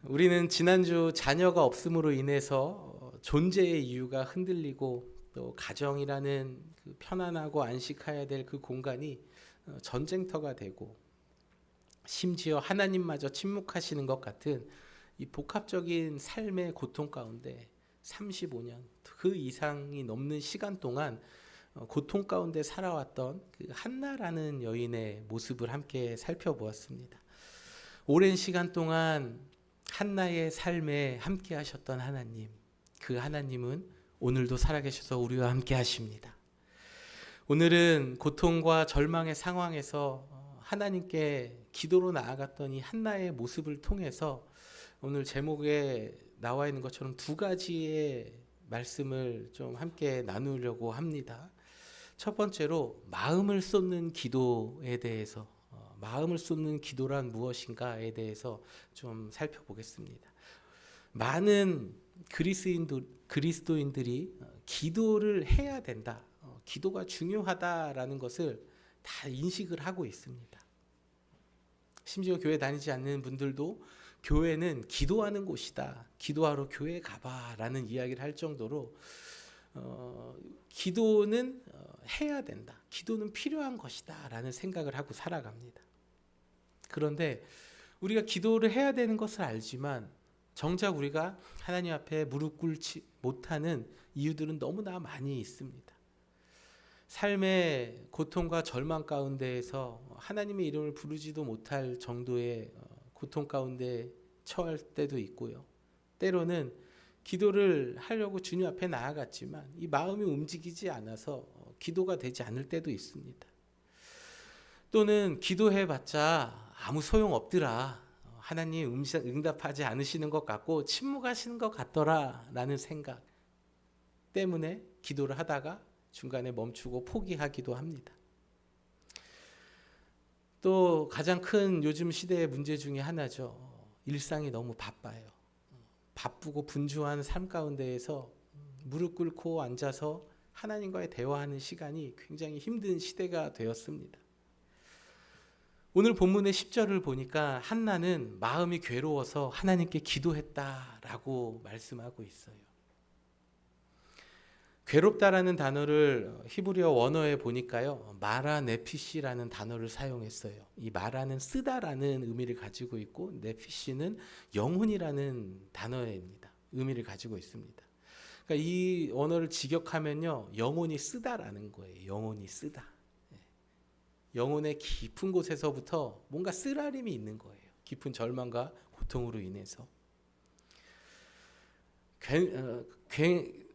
우리는 지난주 자녀가 없음으로 인해서 존재의 이유가 흔들리고 또 가정이라는 그 편안하고 안식해야 될 그 공간이 전쟁터가 되고 심지어 하나님마저 침묵하시는 것 같은 이 복합적인 삶의 고통 가운데 35년 그 이상이 넘는 시간 동안 고통 가운데 살아왔던 그 한나라는 여인의 모습을 함께 살펴보았습니다. 오랜 시간 동안 한나의 삶에 함께 하셨던 하나님, 그 하나님은 오늘도 살아계셔서 우리와 함께 하십니다. 오늘은 고통과 절망의 상황에서 하나님께 기도로 나아갔던 이 한나의 모습을 통해서 오늘 제목에 나와 있는 것처럼 두 가지의 말씀을 좀 함께 나누려고 합니다. 첫 번째로 마음을 쏟는 기도에 대해서, 마음을 쏟는 기도란 무엇인가에 대해서 좀 살펴보겠습니다. 많은 그리스도인들이 기도를 해야 된다, 기도가 중요하다라는 것을 다 인식을 하고 있습니다. 심지어 교회 다니지 않는 분들도 교회는 기도하는 곳이다, 기도하러 교회 가봐라는 이야기를 할 정도로 기도는 해야 된다, 기도는 필요한 것이다 라는 생각을 하고 살아갑니다. 그런데 우리가 기도를 해야 되는 것을 알지만 정작 우리가 하나님 앞에 무릎 꿇지 못하는 이유들은 너무나 많이 있습니다. 삶의 고통과 절망 가운데에서 하나님의 이름을 부르지도 못할 정도의 고통 가운데 처할 때도 있고요. 때로는 기도를 하려고 주님 앞에 나아갔지만 이 마음이 움직이지 않아서 기도가 되지 않을 때도 있습니다. 또는 기도해봤자 아무 소용 없더라, 하나님 응답하지 않으시는 것 같고 침묵하시는 것 같더라 라는 생각 때문에 기도를 하다가 중간에 멈추고 포기하기도 합니다. 또 가장 큰 요즘 시대의 문제 중에 하나죠. 일상이 너무 바빠요. 바쁘고 분주한 삶 가운데에서 무릎 꿇고 앉아서 하나님과의 대화하는 시간이 굉장히 힘든 시대가 되었습니다. 오늘 본문의 10절을 보니까 한나는 마음이 괴로워서 하나님께 기도했다라고 말씀하고 있어요. 괴롭다라는 단어를 히브리어 원어에 보니까요, 마라 네피시라는 단어를 사용했어요. 이 마라는 쓰다라는 의미를 가지고 있고 네피시는 영혼이라는 단어입니다. 의미를 가지고 있습니다. 그러니까 이 언어를 직역하면요, 영혼이 쓰다라는 거예요. 영혼이 쓰다. 영혼의 깊은 곳에서부터 뭔가 쓰라림이 있는 거예요. 깊은 절망과 고통으로 인해서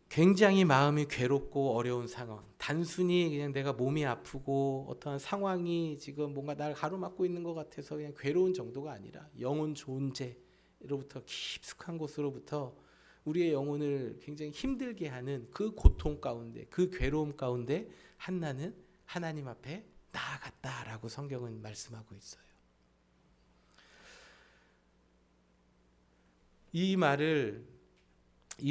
굉장히 마음이 괴롭고 어려운 상황, 단순히 그냥 내가 몸이 아프고 어떠한 상황이 지금 뭔가 날 가로막고 있는 것 같아서 그냥 괴로운 정도가 아니라 영혼 존재로부터 깊숙한 곳으로부터 우리의 영혼을 굉장히 힘들게 하는 그 고통 가운데, 그 괴로움 가운데 한나는 하나님 앞에 나아갔다라고 성경은 말씀하고 있어요. 이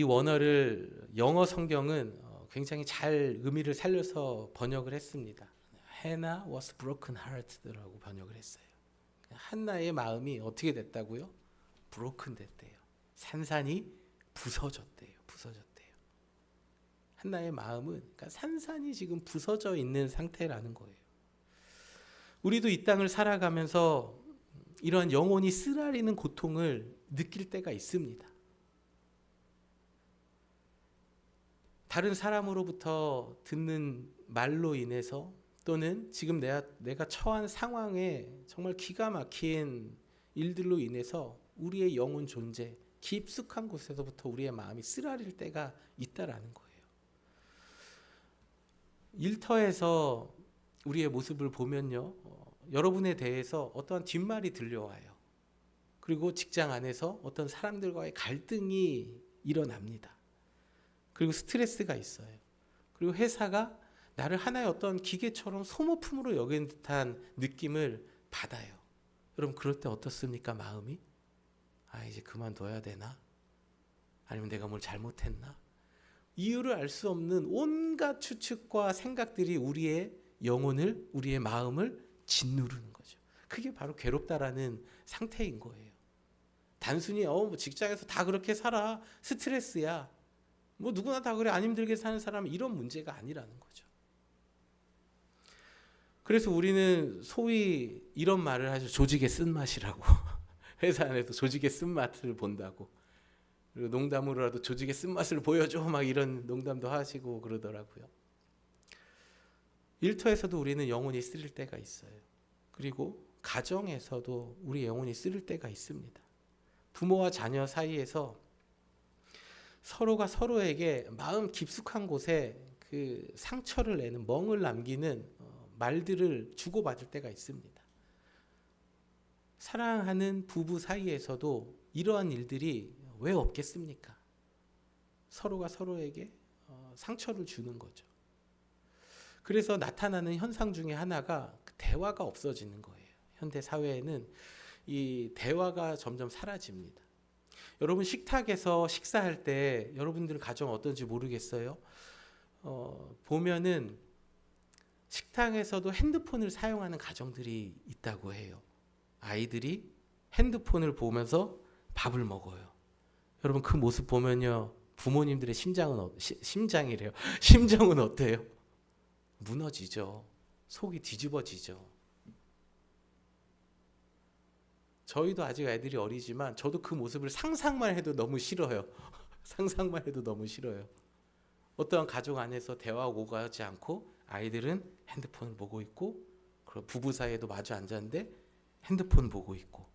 원어를 영어 성경은 굉장히 잘 의미를 살려서 번역을 했습니다. Hannah was broken hearted라고 번역을 했어요. 한나의 마음이 어떻게 됐다고요? broken 됐대요. 산산이 부서졌대요. 한나의 마음은 그러니까 산산이 지금 부서져 있는 상태라는 거예요. 우리도 이 땅을 살아가면서 이런 영혼이 쓰라리는 고통을 느낄 때가 있습니다. 다른 사람으로부터 듣는 말로 인해서 또는 지금 내가 처한 상황에 정말 기가 막힌 일들로 인해서 우리의 영혼 존재, 깊숙한 곳에서부터 우리의 마음이 쓰라릴 때가 있다라는 거예요. 일터에서 우리의 모습을 보면요, 여러분에 대해서 어떠한 뒷말이 들려와요. 그리고 직장 안에서 어떤 사람들과의 갈등이 일어납니다. 그리고 스트레스가 있어요. 그리고 회사가 나를 하나의 어떤 기계처럼 소모품으로 여기는 듯한 느낌을 받아요. 여러분 그럴 때 어떻습니까? 마음이? 이제 그만둬야 되나? 아니면 내가 뭘 잘못했나? 이유를 알 수 없는 온갖 추측과 생각들이 우리의 영혼을, 우리의 마음을 짓누르는 거죠. 그게 바로 괴롭다라는 상태인 거예요. 단순히 뭐 직장에서 다 그렇게 살아, 스트레스야, 뭐 누구나 다 그래, 안 힘들게 사는 사람은 이런 문제가 아니라는 거죠. 그래서 우리는 소위 이런 말을 하죠. 조직의 쓴맛이라고. 회사 안에서 조직의 쓴맛을 본다고. 그리고 농담으로라도 조직의 쓴맛을 보여줘, 막 이런 농담도 하시고 그러더라고요. 일터에서도 우리는 영혼이 쓰릴 때가 있어요. 그리고 가정에서도 우리 영혼이 쓰릴 때가 있습니다. 부모와 자녀 사이에서 서로가 서로에게 마음 깊숙한 곳에 그 상처를 내는, 멍을 남기는 말들을 주고받을 때가 있습니다. 사랑하는 부부 사이에서도 이러한 일들이 왜 없겠습니까? 서로가 서로에게 상처를 주는 거죠. 그래서 나타나는 현상 중에 하나가 대화가 없어지는 거예요. 현대 사회에는 이 대화가 점점 사라집니다. 여러분 식탁에서 식사할 때 여러분들 가정 어떤지 모르겠어요. 보면은 식탁에서도 핸드폰을 사용하는 가정들이 있다고 해요. 아이들이 핸드폰을 보면서 밥을 먹어요. 여러분 그 모습 보면요, 부모님들의 심정은 어때요? 무너지죠. 속이 뒤집어지죠. 저희도 아직 애들이 어리지만 저도 그 모습을 상상만 해도 너무 싫어요. 상상만 해도 너무 싫어요. 어떠한 가족 안에서 대화가 오가지 않고 아이들은 핸드폰을 보고 있고, 그리고 부부 사이에도 마주 앉았는데 핸드폰 보고 있고,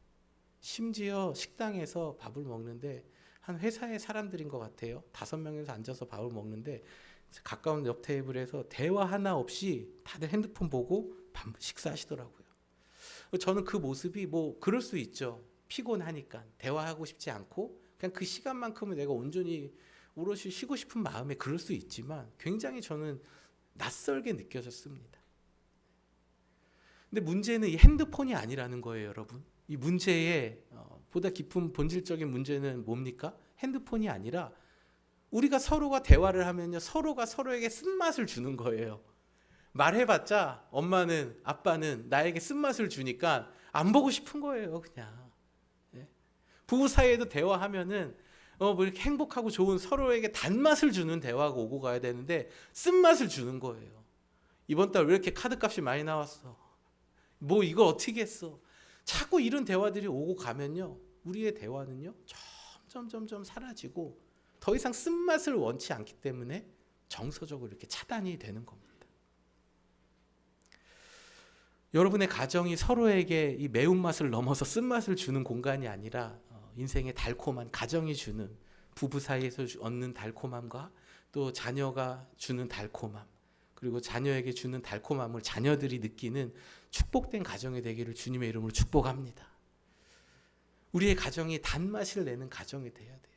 심지어 식당에서 밥을 먹는데 한 회사의 사람들인 것 같아요. 5명에서 앉아서 밥을 먹는데 가까운 옆 테이블에서 대화 하나 없이 다들 핸드폰 보고 식사하시더라고요. 저는 그 모습이 뭐 그럴 수 있죠. 피곤하니까 대화하고 싶지 않고 그냥 그 시간만큼은 내가 온전히 오롯이 쉬고 싶은 마음에 그럴 수 있지만 굉장히 저는 낯설게 느껴졌습니다. 근데 문제는 이 핸드폰이 아니라는 거예요, 여러분. 이 문제의 보다 깊은 본질적인 문제는 뭡니까? 핸드폰이 아니라 우리가 서로가 대화를 하면요, 서로가 서로에게 쓴맛을 주는 거예요. 말해봤자 엄마는, 아빠는 나에게 쓴맛을 주니까 안 보고 싶은 거예요, 그냥. 부부 사이에도 대화하면은 뭐 이렇게 행복하고 좋은, 서로에게 단맛을 주는 대화가 오고 가야 되는데 쓴맛을 주는 거예요. 이번 달 왜 이렇게 카드값이 많이 나왔어? 뭐 이거 어떻게 했어? 자꾸 이런 대화들이 오고 가면요, 우리의 대화는요 점점 사라지고 더 이상 쓴맛을 원치 않기 때문에 정서적으로 이렇게 차단이 되는 겁니다. 여러분의 가정이 서로에게 이 매운맛을 넘어서 쓴맛을 주는 공간이 아니라 인생의 달콤한, 가정이 주는, 부부 사이에서 얻는 달콤함과 또 자녀가 주는 달콤함, 그리고 자녀에게 주는 달콤함을 자녀들이 느끼는 축복된 가정이 되기를 주님의 이름으로 축복합니다. 우리의 가정이 단맛을 내는 가정이 돼야 돼요.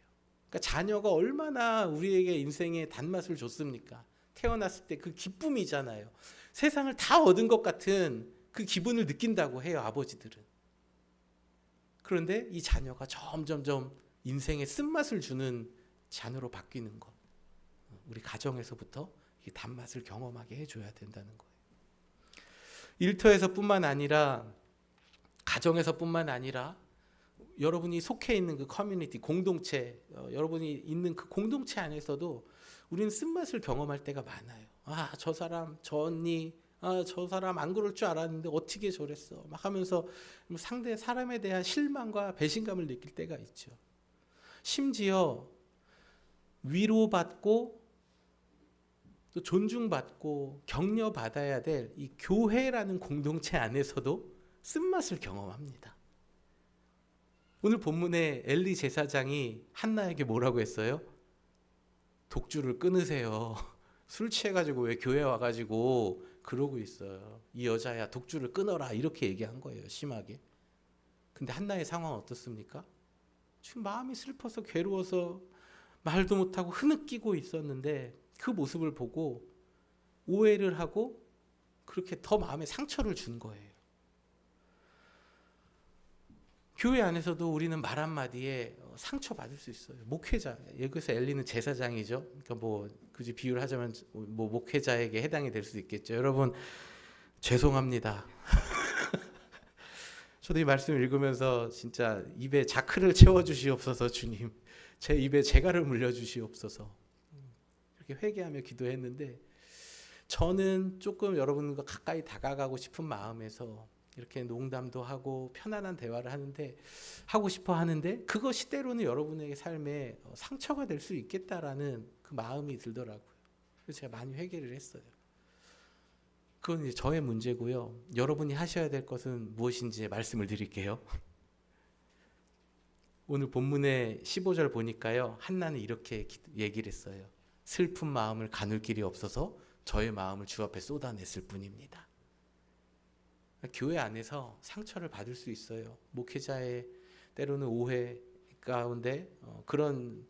그러니까 자녀가 얼마나 우리에게 인생의 단맛을 줬습니까? 태어났을 때 그 기쁨이잖아요. 세상을 다 얻은 것 같은 그 기분을 느낀다고 해요, 아버지들은. 그런데 이 자녀가 점점점 인생의 쓴맛을 주는 자녀로 바뀌는 것, 우리 가정에서부터 이 단맛을 경험하게 해줘야 된다는 거예요. 일터에서뿐만 아니라 가정에서뿐만 아니라 여러분이 속해 있는 그 커뮤니티, 공동체, 여러분이 있는 그 공동체 안에서도 우리는 쓴맛을 경험할 때가 많아요. 아, 저 사람, 저 언니, 저 사람 안 그럴 줄 알았는데 어떻게 저랬어, 막 하면서 상대 사람에 대한 실망과 배신감을 느낄 때가 있죠. 심지어 위로받고 또 존중받고 격려받아야 될 이 교회라는 공동체 안에서도 쓴맛을 경험합니다. 오늘 본문에 엘리 제사장이 한나에게 뭐라고 했어요? 독주를 끊으세요. 술 취해가지고 왜 교회 와가지고 그러고 있어요. 이 여자야, 독주를 끊어라, 이렇게 얘기한 거예요, 심하게. 근데 한나의 상황은 어떻습니까? 지금 마음이 슬퍼서 괴로워서 말도 못하고 흐느끼고 있었는데 그 모습을 보고 오해를 하고 그렇게 더 마음에 상처를 준 거예요. 교회 안에서도 우리는 말 한마디에 상처받을 수 있어요. 목회자, 여기서 엘리는 제사장이죠. 그러니까 뭐 굳이 비유를 하자면 뭐 목회자에게 해당이 될 수 있겠죠. 여러분 죄송합니다. 저도 이 말씀을 읽으면서 진짜 입에 자크를 채워주시옵소서. 주님, 제 입에 재갈을 물려주시옵소서. 이렇게 회개하며 기도했는데, 저는 조금 여러분과 가까이 다가가고 싶은 마음에서 이렇게 농담도 하고 편안한 대화를 하고 싶어 하는데, 그것이 때로는 여러분에게 삶에 상처가 될 수 있겠다라는 그 마음이 들더라고요. 그래서 제가 많이 회개를 했어요. 그건 이제 저의 문제고요. 여러분이 하셔야 될 것은 무엇인지 말씀을 드릴게요. 오늘 본문의 15절 보니까요, 한나는 이렇게 얘기를 했어요. 슬픈 마음을 가눌 길이 없어서 저의 마음을 주 앞에 쏟아냈을 뿐입니다. 교회 안에서 상처를 받을 수 있어요. 목회자의 때로는 오해 가운데 그런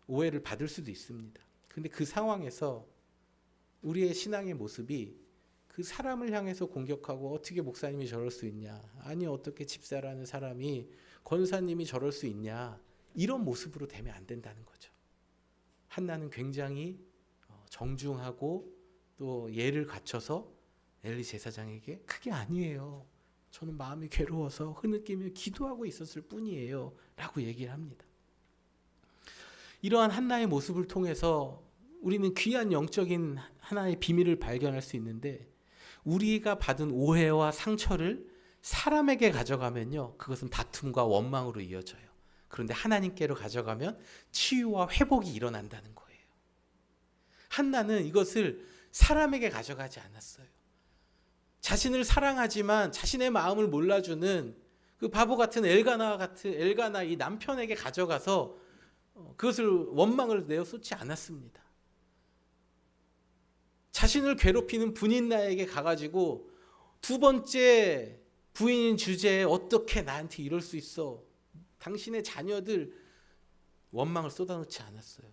오해를 받을 수도 있습니다. 근데 그 상황에서 우리의 신앙의 모습이 그 사람을 향해서 공격하고, 어떻게 목사님이 저럴 수 있냐, 아니 어떻게 집사라는 사람이, 권사님이 저럴 수 있냐, 이런 모습으로 되면 안 된다는 거죠. 한나는 굉장히 정중하고 또 예를 갖춰서 엘리 제사장에게 그게 아니에요, 저는 마음이 괴로워서 흐느끼며 기도하고 있었을 뿐이에요 라고 얘기를 합니다. 이러한 한나의 모습을 통해서 우리는 귀한 영적인 하나의 비밀을 발견할 수 있는데, 우리가 받은 오해와 상처를 사람에게 가져가면요, 그것은 다툼과 원망으로 이어져요. 그런데 하나님께로 가져가면 치유와 회복이 일어난다는 거예요. 한나는 이것을 사람에게 가져가지 않았어요. 자신을 사랑하지만 자신의 마음을 몰라주는 그 바보 같은 엘가나 이 남편에게 가져가서 그것을 원망을 내어 쏟지 않았습니다. 자신을 괴롭히는 분인나에게 가가지고 두 번째 부인인 주제에 어떻게 나한테 이럴 수 있어, 당신의 자녀들, 원망을 쏟아놓지 않았어요.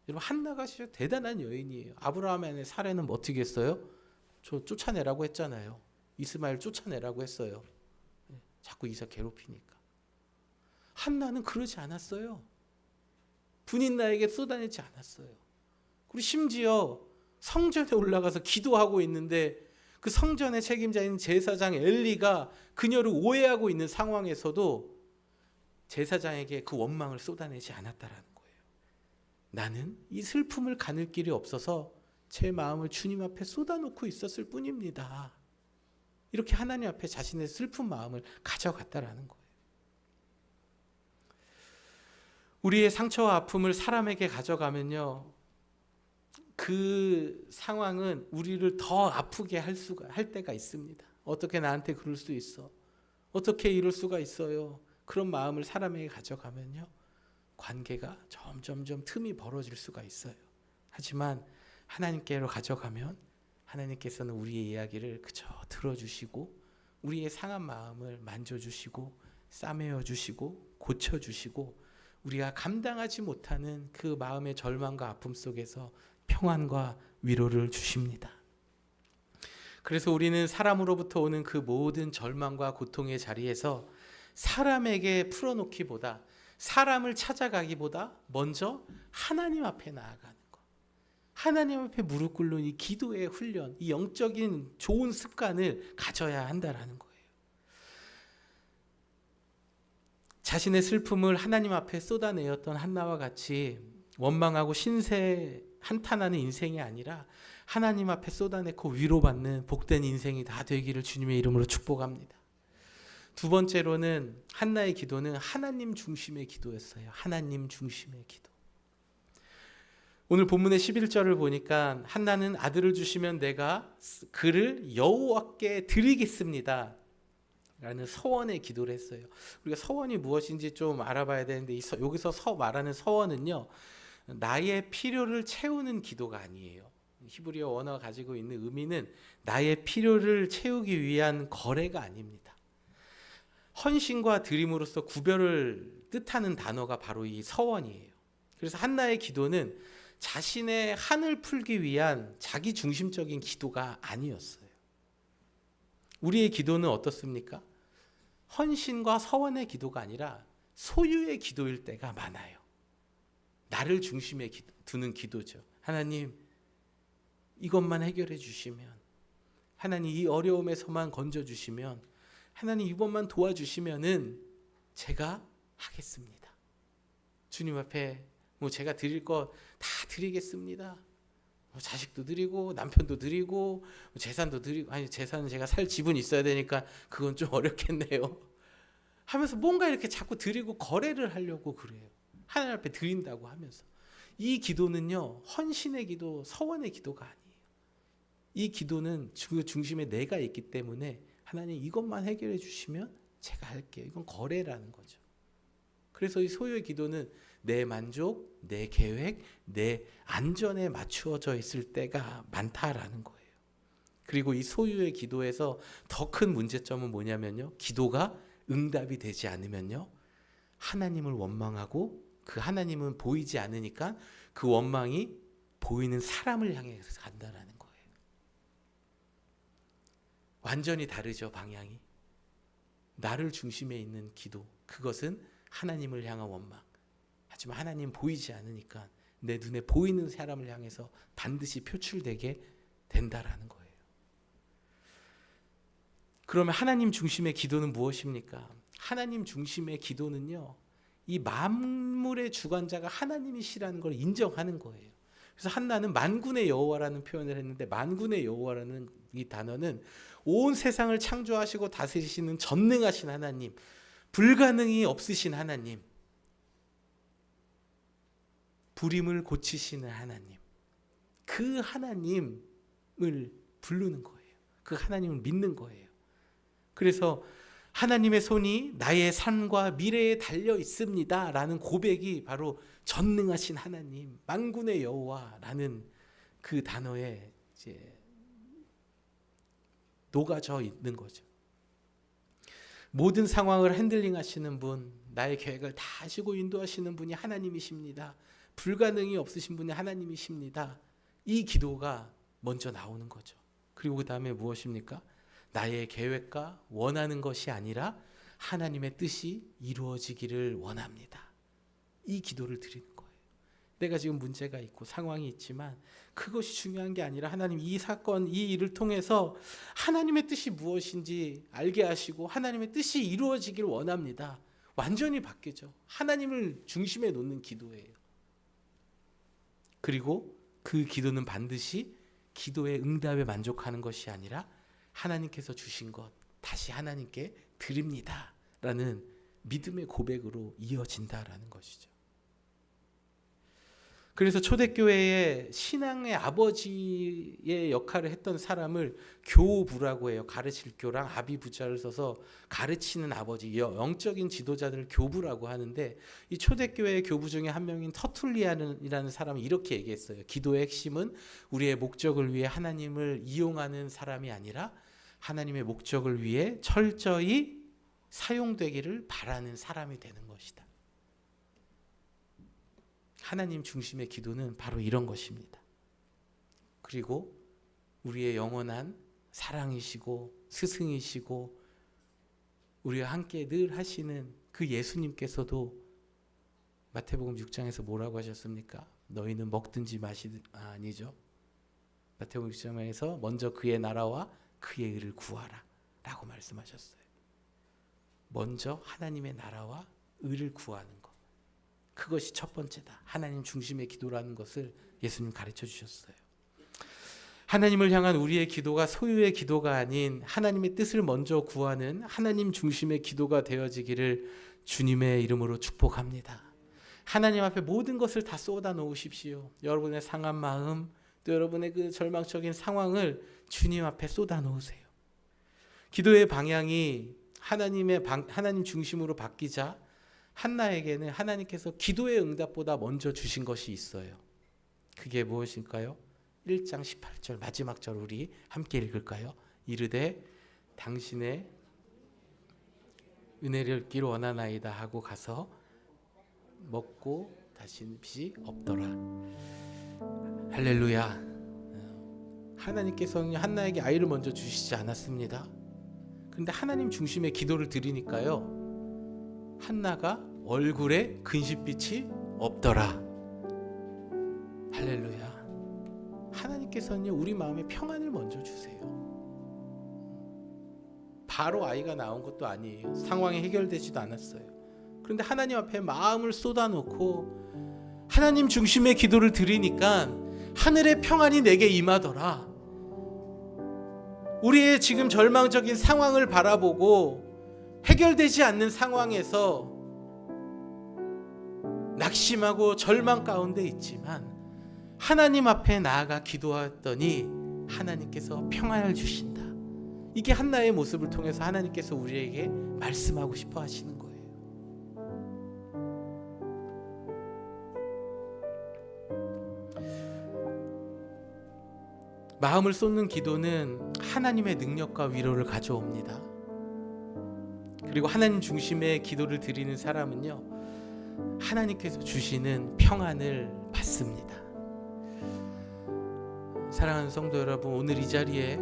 여러분, 한나가 진짜 대단한 여인이에요. 아브라함의 아내 사례는 뭐 어떻게 했어요? 저 쫓아내라고 했잖아요. 이스마엘 쫓아내라고 했어요. 자꾸 이삭 괴롭히니까. 한나는 그러지 않았어요. 분인나에게 쏟아내지 않았어요. 그리고 심지어 성전에 올라가서 기도하고 있는데, 그 성전의 책임자인 제사장 엘리가 그녀를 오해하고 있는 상황에서도 제사장에게 그 원망을 쏟아내지 않았다라는 거예요. 나는 이 슬픔을 가눌 길이 없어서 제 마음을 주님 앞에 쏟아놓고 있었을 뿐입니다. 이렇게 하나님 앞에 자신의 슬픈 마음을 가져갔다라는 거예요. 우리의 상처와 아픔을 사람에게 가져가면요, 그 상황은 우리를 더 아프게 할 때가 있습니다. 어떻게 나한테 그럴 수 있어? 어떻게 이럴 수가 있어요? 그런 마음을 사람에게 가져가면요, 관계가 점점점 틈이 벌어질 수가 있어요. 하지만 하나님께로 가져가면 하나님께서는 우리의 이야기를 그저 들어주시고, 우리의 상한 마음을 만져주시고, 싸매어주시고, 고쳐주시고, 우리가 감당하지 못하는 그 마음의 절망과 아픔 속에서 평안과 위로를 주십니다. 그래서 우리는 사람으로부터 오는 그 모든 절망과 고통의 자리에서 사람에게 풀어놓기보다, 사람을 찾아가기보다 먼저 하나님 앞에 나아가는 것, 하나님 앞에 무릎 꿇는 이 기도의 훈련, 이 영적인 좋은 습관을 가져야 한다라는 거예요. 자신의 슬픔을 하나님 앞에 쏟아내었던 한나와 같이 원망하고 신세 한탄하는 인생이 아니라 하나님 앞에 쏟아내고 위로받는 복된 인생이 다 되기를 주님의 이름으로 축복합니다. 두 번째로는 한나의 기도는 하나님 중심의 기도였어요. 하나님 중심의 기도. 오늘 본문의 11절을 보니까 한나는 아들을 주시면 내가 그를 여호와께 드리겠습니다 라는 서원의 기도를 했어요. 우리가 서원이 무엇인지 좀 알아봐야 되는데, 여기서 말하는 서원은요, 나의 필요를 채우는 기도가 아니에요. 히브리어 원어가 가지고 있는 의미는 나의 필요를 채우기 위한 거래가 아닙니다. 헌신과 드림으로서 구별을 뜻하는 단어가 바로 이 서원이에요. 그래서 한나의 기도는 자신의 한을 풀기 위한 자기 중심적인 기도가 아니었어요. 우리의 기도는 어떻습니까? 헌신과 서원의 기도가 아니라 소유의 기도일 때가 많아요. 나를 중심에 두는 기도죠. 하나님, 이것만 해결해 주시면, 하나님 이 어려움에서만 건져 주시면, 하나님 이번만 도와주시면은 제가 하겠습니다. 주님 앞에 제가 드릴 거 다 드리겠습니다. 자식도 드리고 남편도 드리고 재산도 드리고, 아니 재산은 제가 살 집은 있어야 되니까 그건 좀 어렵겠네요. 하면서 뭔가 이렇게 자꾸 드리고 거래를 하려고 그래요. 하나님 앞에 드린다고 하면서. 이 기도는요, 헌신의 기도, 서원의 기도가 아니에요. 이 기도는 그 중심에 내가 있기 때문에 하나님 이것만 해결해 주시면 제가 할게요. 이건 거래라는 거죠. 그래서 이 소유의 기도는 내 만족, 내 계획, 내 안전에 맞추어져 있을 때가 많다라는 거예요. 그리고 이 소유의 기도에서 더 큰 문제점은 뭐냐면요, 기도가 응답이 되지 않으면요, 하나님을 원망하고 그 하나님은 보이지 않으니까 그 원망이 보이는 사람을 향해 간다라는 거예요. 완전히 다르죠, 방향이. 나를 중심에 있는 기도, 그것은 하나님을 향한 원망. 하지만 하나님 보이지 않으니까 내 눈에 보이는 사람을 향해서 반드시 표출되게 된다라는 거예요. 그러면 하나님 중심의 기도는 무엇입니까? 하나님 중심의 기도는요, 이 만물의 주관자가 하나님이시라는 걸 인정하는 거예요. 그래서 한나는 만군의 여호와라는 표현을 했는데, 만군의 여호와라는 이 단어는 온 세상을 창조하시고 다스리시는 전능하신 하나님, 불가능이 없으신 하나님, 불임을 고치시는 하나님, 그 하나님을 부르는 거예요. 그 하나님을 믿는 거예요. 그래서 하나님의 손이 나의 삶과 미래에 달려 있습니다 라는 고백이 바로 전능하신 하나님, 만군의 여호와라는 그 단어에 이제 녹아져 있는 거죠. 모든 상황을 핸들링 하시는 분, 나의 계획을 다 하시고 인도하시는 분이 하나님이십니다. 불가능이 없으신 분이 하나님이십니다. 이 기도가 먼저 나오는 거죠. 그리고 그 다음에 무엇입니까? 나의 계획과 원하는 것이 아니라 하나님의 뜻이 이루어지기를 원합니다. 이 기도를 드리는 거예요. 내가 지금 문제가 있고 상황이 있지만 그것이 중요한 게 아니라 하나님, 이 사건, 이 일을 통해서 하나님의 뜻이 무엇인지 알게 하시고 하나님의 뜻이 이루어지길 원합니다. 완전히 바뀌죠. 하나님을 중심에 놓는 기도예요. 그리고 그 기도는 반드시 기도의 응답에 만족하는 것이 아니라 하나님께서 주신 것 다시 하나님께 드립니다 라는 믿음의 고백으로 이어진다라는 것이죠. 그래서 초대교회의 신앙의 아버지의 역할을 했던 사람을 교부라고 해요. 가르칠 교랑 아비부자를 써서 가르치는 아버지, 영적인 지도자들을 교부라고 하는데, 이 초대교회의 교부 중에 한 명인 터툴리안이라는 사람이 이렇게 얘기했어요. 기도의 핵심은 우리의 목적을 위해 하나님을 이용하는 사람이 아니라 하나님의 목적을 위해 철저히 사용되기를 바라는 사람이 되는 것이다. 하나님 중심의 기도는 바로 이런 것입니다. 그리고 우리의 영원한 사랑이시고 스승이시고 우리와 함께 늘 하시는 그 예수님께서도 마태복음 6장에서 뭐라고 하셨습니까? 너희는 먹든지 마시든, 아니죠. 마태복음 6장에서 먼저 그의 나라와 그의 의를 구하라 라고 말씀하셨어요. 먼저 하나님의 나라와 의를 구하는 것, 그것이 첫 번째다. 하나님 중심의 기도라는 것을 예수님 가르쳐 주셨어요. 하나님을 향한 우리의 기도가 소유의 기도가 아닌 하나님의 뜻을 먼저 구하는 하나님 중심의 기도가 되어지기를 주님의 이름으로 축복합니다. 하나님 앞에 모든 것을 다 쏟아 놓으십시오. 여러분의 상한 마음, 또 여러분의 그 절망적인 상황을 주님 앞에 쏟아 놓으세요. 기도의 방향이 하나님 중심으로 바뀌자 한나에게는 하나님께서 기도의 응답보다 먼저 주신 것이 있어요. 그게 무엇일까요? 1장 18절 마지막 절 우리 함께 읽을까요? 이르되 당신의 은혜를 얻기를 원하나이다 하고 가서 먹고 다시는 빚이 없더라. 할렐루야. 하나님께서는 한나에게 아이를 먼저 주시지 않았습니다. 그런데 하나님 중심의 기도를 드리니까요, 한나가 얼굴에 근심빛이 없더라. 할렐루야. 하나님께서는 우리 마음에 평안을 먼저 주세요. 바로 아이가 나온 것도 아니에요. 상황이 해결되지도 않았어요. 그런데 하나님 앞에 마음을 쏟아놓고 하나님 중심의 기도를 드리니까 하늘의 평안이 내게 임하더라. 우리의 지금 절망적인 상황을 바라보고 해결되지 않는 상황에서 낙심하고 절망 가운데 있지만 하나님 앞에 나아가 기도했더니 하나님께서 평안을 주신다. 이게 한나의 모습을 통해서 하나님께서 우리에게 말씀하고 싶어 하시는 거예요. 마음을 쏟는 기도는 하나님의 능력과 위로를 가져옵니다. 그리고 하나님 중심의 기도를 드리는 사람은요, 하나님께서 주시는 평안을 받습니다. 사랑하는 성도 여러분, 오늘 이 자리에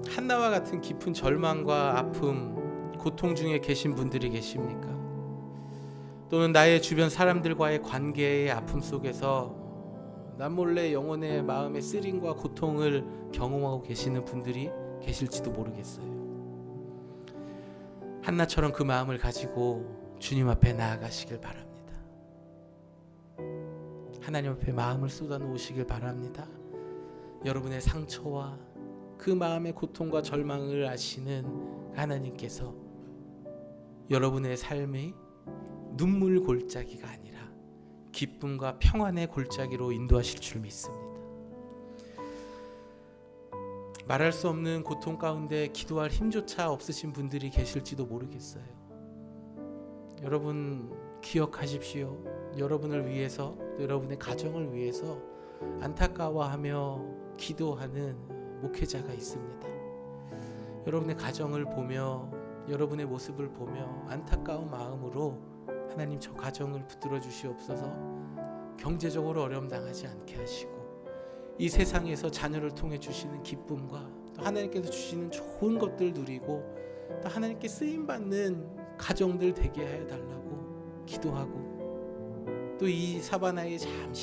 한나와 같은 깊은 절망과 아픔, 고통 중에 계신 분들이 계십니까? 또는 나의 주변 사람들과의 관계의 아픔 속에서 남몰래 영혼의 마음의 쓰림과 고통을 경험하고 계시는 분들이 계실지도 모르겠어요. 한나처럼 그 마음을 가지고 주님 앞에 나아가시길 바랍니다. 하나님 앞에 마음을 쏟아놓으시길 바랍니다. 여러분의 상처와 그 마음의 고통과 절망을 아시는 하나님께서 여러분의 삶의 눈물 골짜기가 아니라 기쁨과 평안의 골짜기로 인도하실 줄 믿습니다. 말할 수 없는 고통 가운데 기도할 힘조차 없으신 분들이 계실지도 모르겠어요. 여러분 기억하십시오. 여러분을 위해서, 여러분의 가정을 위해서 안타까워하며 기도하는 목회자가 있습니다. 여러분의 가정을 보며, 여러분의 모습을 보며 안타까운 마음으로 하나님 저 가정을 붙들어 주시옵소서, 경제적으로 어려움 당하지 않게 하시고 이 세상에서 자녀를 통해 주시는 기쁨과 또 하나님께서 주시는 좋은 것들 누리고 또 하나님께 쓰임받는 가정들 되게 해달라고 기도하고, 또 이 사바나에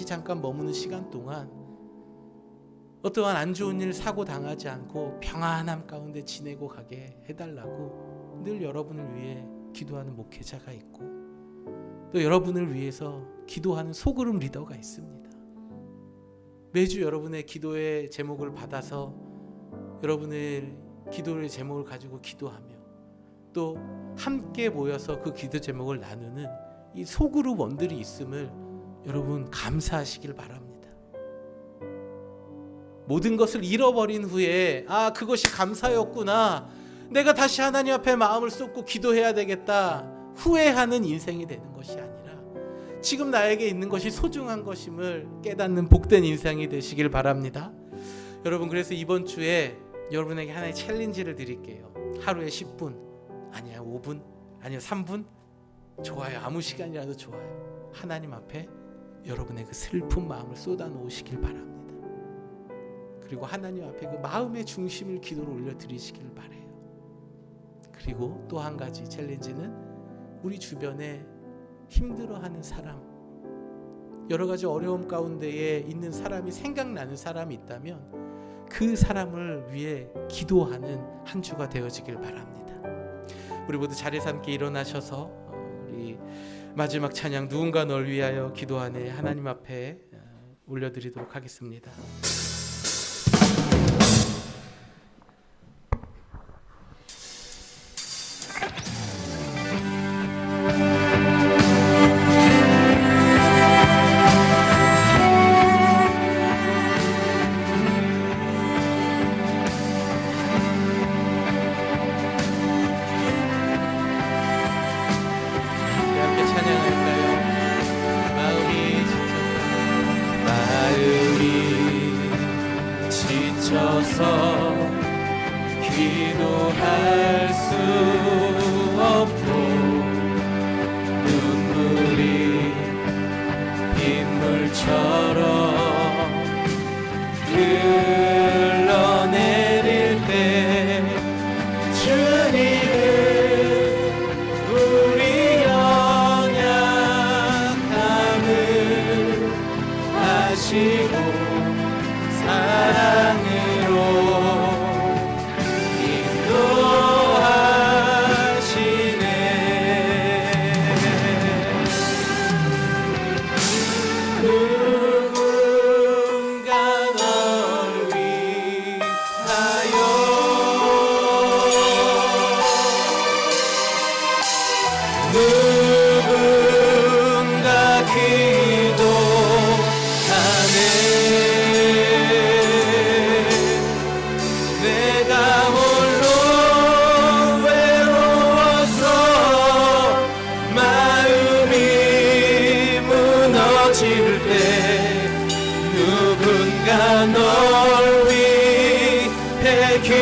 잠깐 머무는 시간 동안 어떠한 안 좋은 일 사고 당하지 않고 평안함 가운데 지내고 가게 해달라고 늘 여러분을 위해 기도하는 목회자가 있고, 또 여러분을 위해서 기도하는 소그룹 리더가 있습니다. 매주 여러분의 기도의 제목을 받아서 여러분의 기도의 제목을 가지고 기도하며 또 함께 모여서 그 기도 제목을 나누는 이 소그룹 원들이 있음을 여러분 감사하시길 바랍니다. 모든 것을 잃어버린 후에 그것이 감사였구나, 내가 다시 하나님 앞에 마음을 쏟고 기도해야 되겠다 후회하는 인생이 되는 것이 아니라 지금 나에게 있는 것이 소중한 것임을 깨닫는 복된 인생이 되시길 바랍니다. 여러분, 그래서 이번 주에 여러분에게 하나의 챌린지를 드릴게요. 하루에 10분, 아니야 5분, 아니요 3분, 좋아요. 아무 시간이라도 좋아요. 하나님 앞에 여러분의 그 슬픈 마음을 쏟아 놓으시길 바랍니다. 그리고 하나님 앞에 그 마음의 중심을 기도로 올려드리시길 바라요. 그리고 또 한 가지 챌린지는 우리 주변에 힘들어하는 사람, 여러 가지 어려움 가운데에 있는 사람이 생각나는 사람이 있다면 그 사람을 위해 기도하는 한 주가 되어지길 바랍니다. 우리 모두 자리에서 함께 일어나셔서 우리 마지막 찬양 누군가 널 위하여 기도하네 하나님 앞에 올려드리도록 하겠습니다. 기도할 수 없고 눈물이 빗물처럼 흘러내릴 때 주님은 우리 연약함을 아시고 사랑으로 인도 무너질 때 누군가 널 위해 기도하네.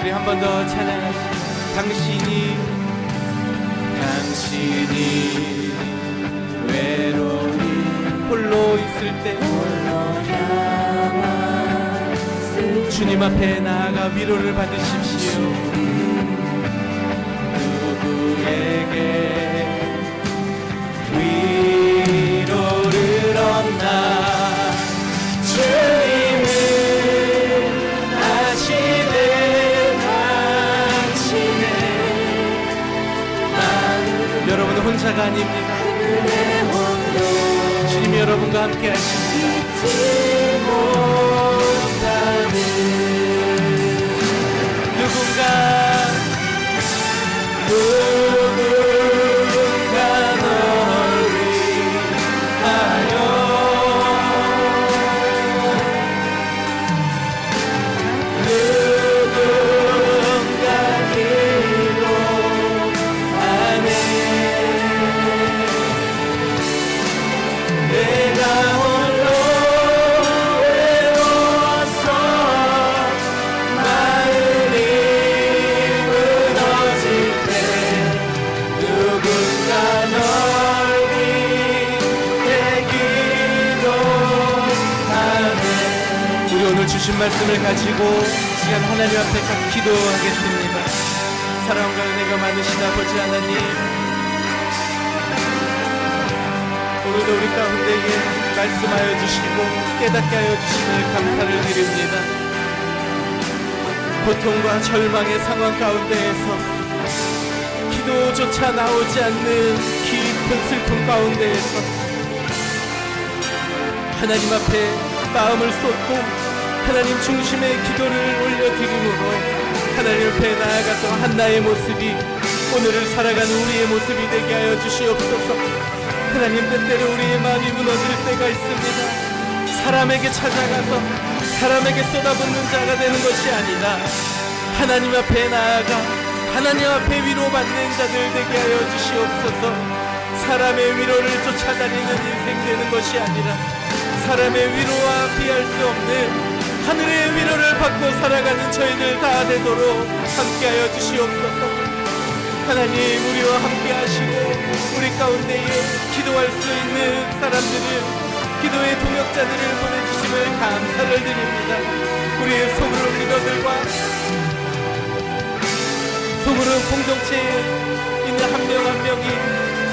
우리 한 번 더 찬양하시죠. 당신이 외로이 홀로 있을 때 주님 앞에 나아가 위로를 받으십시오. 누구에게 위로를 얻나 주님은 아시네. 당신의 여러분은 혼자가 아닙니다. 주님이 여러분과 함께 하십니다. 누군가 널 위하여 누군가 기도하네. 내가 홀로 외로워서 마음이 무너질 때 누군가 널 위해 기도하네. 우리 오늘 주신 말씀을 가지고 시간 하나님 앞에 기도하겠습니다. 사랑과 은혜가 많으신 아버지 하나님, 오늘도 우리 가운데에 말씀하여 주시고 깨닫게 하여 주심을 감사를 드립니다. 고통과 절망의 상황 가운데에서 기도조차 나오지 않는 깊은 슬픔 가운데에서 하나님 앞에 마음을 쏟고 하나님 중심의 기도를 올려드림으로 하나님 앞에 나아가서 한나의 모습이 오늘을 살아가는 우리의 모습이 되게 하여 주시옵소서. 하나님, 때때로 우리의 마음이 무너질 때가 있습니다. 사람에게 찾아가서 사람에게 쏟아붓는 자가 되는 것이 아니라 하나님 앞에 나아가 하나님 앞에 위로받는 자들 되게 하여 주시옵소서. 사람의 위로를 쫓아다니는 인생 되는 것이 아니라 사람의 위로와 비할 수 없는 하늘의 위로를 받고 살아가는 저희들 다 되도록 함께하여 주시옵소서. 하나님, 우리와 함께 하시고 우리 가운데에 기도할 수 있는 사람들을, 기도의 동역자들을 보내주심을 감사를 드립니다. 우리의 소그룹 리더들과 소그룹 공동체에 있는 한 명 한 명이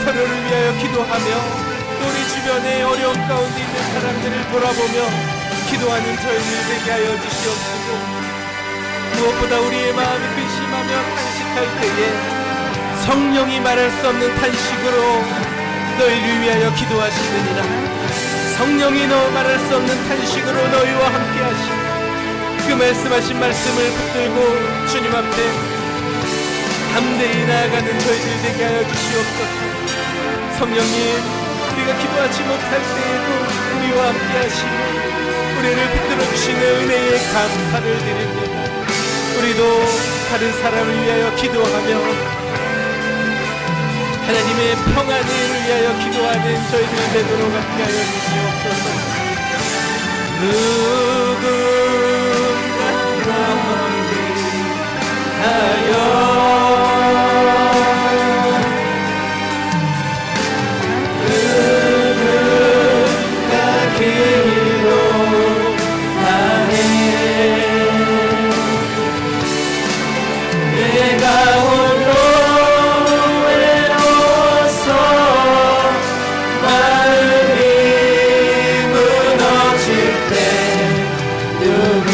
서로를 위하여 기도하며 또 우리 주변의 어려움 가운데 있는 사람들을 돌아보며 기도하는 저희들 되게 하여 주시옵시고, 무엇보다 우리의 마음이 근심하며 탄식할 때에 성령이 말할 수 없는 탄식으로 너희를 위하여 기도하시느니라. 성령이 너 말할 수 없는 탄식으로 너희와 함께 하시고 그 말씀하신 말씀을 붙들고 주님 앞에 담대히 나아가는 저희들 되게 하여 주시옵소서. 성령님, 우리가 기도하지 못할 때에도 우리와 함께 하시고 우리를 붙들어 주시는 은혜에 감사를 드립니다. 우리도 다른 사람을 위하여 기도하며 하나님의 평안을 위하여 기도하는 저희들 되도록 함께 하여 주시옵소서. 누군가 위하여 누군가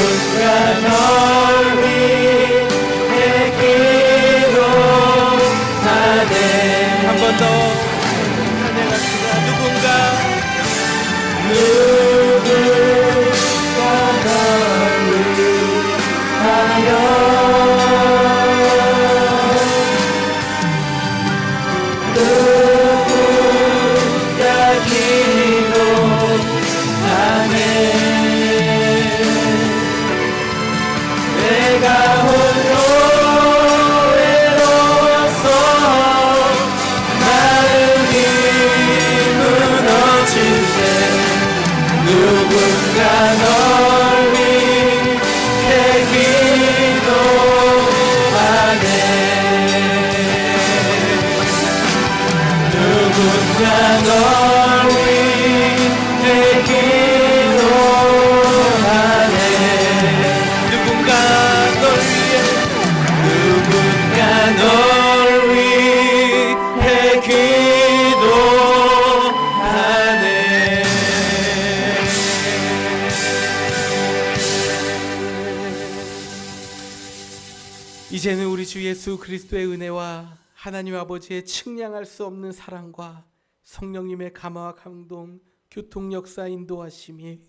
이제는 우리 주 예수 그리스도의 은혜와 하나님 아버지의 측량할 수 없는 사랑과 성령님의 감화와 감동, 교통 역사 인도하심이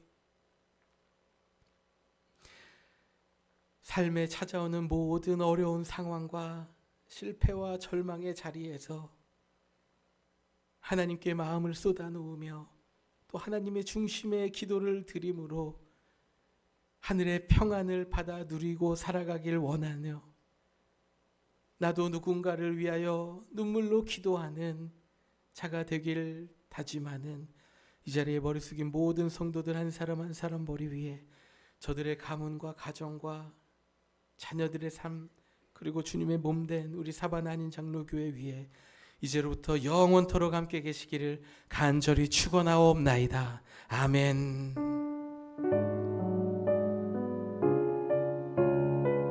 삶에 찾아오는 모든 어려운 상황과 실패와 절망의 자리에서 하나님께 마음을 쏟아놓으며 또 하나님의 중심의 기도를 드림으로 하늘의 평안을 받아 누리고 살아가길 원하며 나도 누군가를 위하여 눈물로 기도하는 자가 되길 다짐하는 이 자리에 머리 숙인 모든 성도들 한 사람 한 사람 머리 위에 저들의 가문과 가정과 자녀들의 삶 그리고 주님의 몸된 우리 사바나 한인 장로교회 위에 이제로부터 영원토록 함께 계시기를 간절히 축원하옵나이다. 아멘.